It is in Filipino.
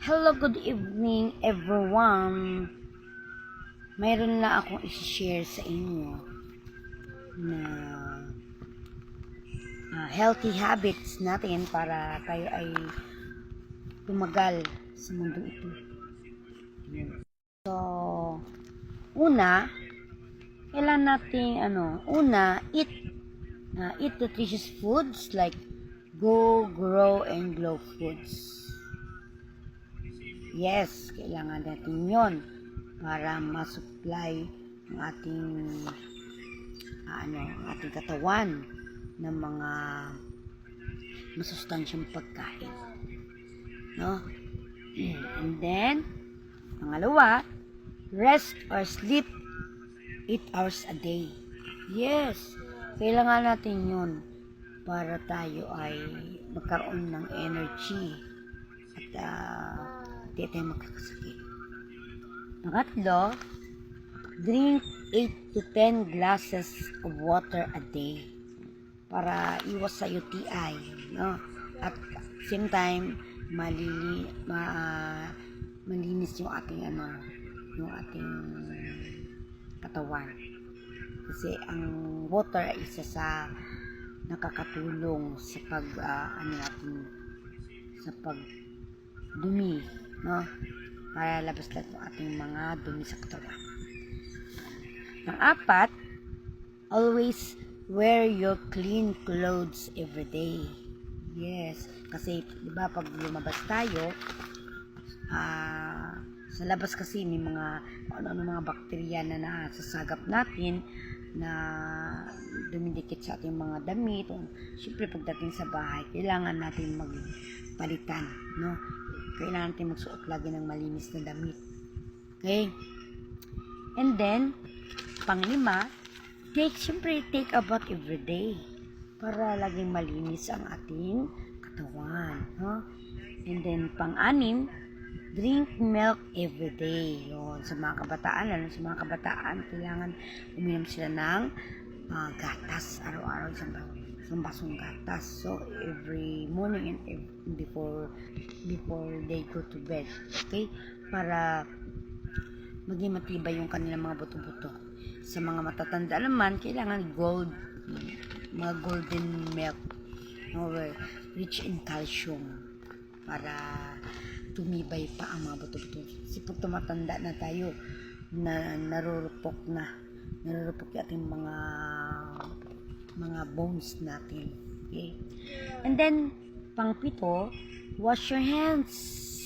Hello, good evening everyone. Mayroon na akong i-share sa inyo na healthy habits natin para tayo ay tumagal sa mundo ito. So, una, kailangan nating eat nutritious foods like Go, Grow, and Glow foods. Yes, kailangan natin yon para ma-supply ang ating katawan ng mga masustansyang pagkain. No? And then, pangalawa, rest or sleep 8 hours a day. Yes, kailangan natin yun para tayo ay magkaroon ng energy at di tayo magkakasakit. Pangatlo, drink 8 to 10 glasses of water a day para iwas sa UTI, no? At same time, malinis yung ating katawan. Kasi ang water ay isa sa nakakatulong sa pagdumi, no? Para labas lahat ng ating mga dumi sa katawan. Pang-apat, always wear your clean clothes every day. Yes, kasi di ba pag lumabas tayo, sa labas kasi may mga mga bakterya na nasasagap natin na dumidikit sa ating mga damit. Siyempre pagdating sa bahay, kailangan natin magpalitan, no? Kailangan natin magsuot lagi ng malinis na damit. Okay? And then, pang-lima, take a bath every day para laging malinis ang ating katawan, no? And then, pang-anim, drink milk every day. Yun, sa mga kabataan, kailangan uminom sila ng gatas araw-araw, isang basong gatas. So, every morning and before they go to bed. Okay? Para maging matibay yung kanilang mga buto-buto. Sa mga matatanda naman, kailangan mga golden milk, rich in calcium para tumibay pa ang mga buto-buto. Kasi pag tumatanda na tayo, narurupok yung ating mga bones natin. Okay? And then, pang-pito, wash your hands